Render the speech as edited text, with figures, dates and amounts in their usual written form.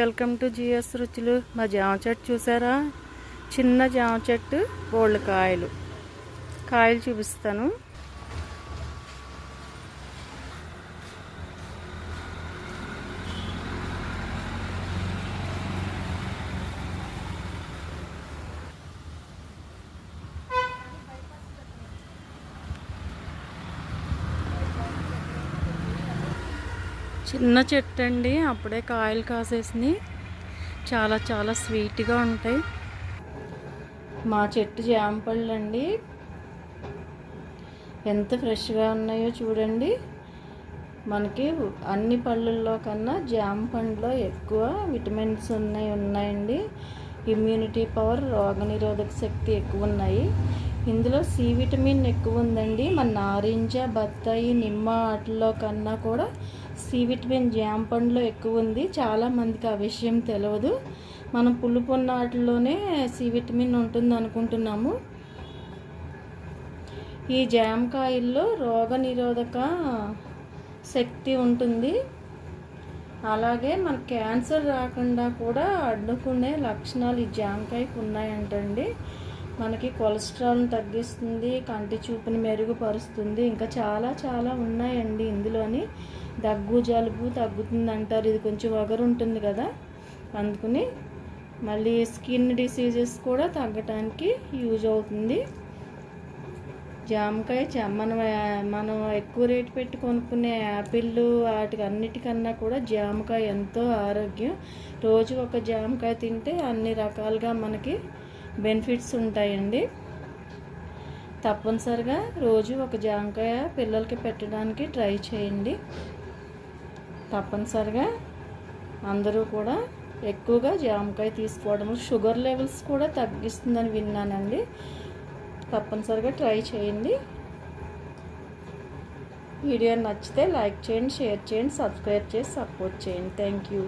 Welcome to GS రుచులు. మా జామ చెట్టు చూసారా? చిన్న జామ చెట్టు, బోల్డ్ కాయలు చూపిస్తాను. చిన్న చెట్టు అండి, అప్పుడే కాయలు కాసేసినాయి. చాలా చాలా స్వీట్గా ఉంటాయి. మా చెట్టు జామ పళ్ళు అండి, ఎంత ఫ్రెష్గా ఉన్నాయో చూడండి. మనకి అన్ని పళ్ళల్లో కన్నా జామ పండులో ఎక్కువ విటమిన్స్ ఉన్నాయండి. ఇమ్యూనిటీ పవర్, రోగనిరోధక శక్తి ఎక్కువ ఉన్నాయి. ఇందులో సి విటమిన్ ఎక్కువ ఉందండి. మన నారింజ, బత్తాయి, నిమ్మ వాటిల్లో కన్నా కూడా సి విటమిన్ జామ పండులో ఎక్కువ ఉంది. చాలామందికి ఆ విషయం తెలియదు. మనం పులుపు ఉన్న వాటిల్లోనే సి విటమిన్ ఉంటుంది అనుకుంటున్నాము. ఈ జామకాయల్లో రోగనిరోధక శక్తి ఉంటుంది. అలాగే మన క్యాన్సర్ రాకుండా కూడా అడ్డుకునే లక్షణాలు ఈ జామకాయకు ఉన్నాయంటండి. మనకి కొలెస్ట్రాల్ని తగ్గిస్తుంది, కంటి చూపుని మెరుగుపరుస్తుంది, ఇంకా చాలా చాలా ఉన్నాయండి ఇందులోని. దగ్గు జలుబు తగ్గుతుంది అంటారు. ఇది కొంచెం వగరు ఉంటుంది కదా, అందుకని మళ్ళీ స్కిన్ డిసీజెస్ కూడా తగ్గటానికి యూజ్ అవుతుంది. జామకాయ మనం ఎక్కువ రేటు పెట్టి కొనుక్కునే యాపిళ్ళు వాటికి అన్నిటికన్నా కూడా జామకాయ ఎంతో ఆరోగ్యం. రోజు ఒక జామకాయ తింటే అన్ని రకాలుగా మనకి బెనిఫిట్స్ ఉంటాయండి. తప్పనిసరిగా రోజు ఒక జామకాయ పిల్లలకి పెట్టడానికి ట్రై చేయండి. తప్పనిసరిగా అందరూ కూడా ఎక్కువగా జామకాయ తీసుకోవడం షుగర్ లెవెల్స్ కూడా తగ్గిస్తుందని విన్నానండి. తప్పనిసరిగా ట్రై చేయండి. వీడియో నచ్చితే లైక్ చేయండి, షేర్ చేయండి, సబ్స్క్రైబ్ చేసి సపోర్ట్ చేయండి. Thank you.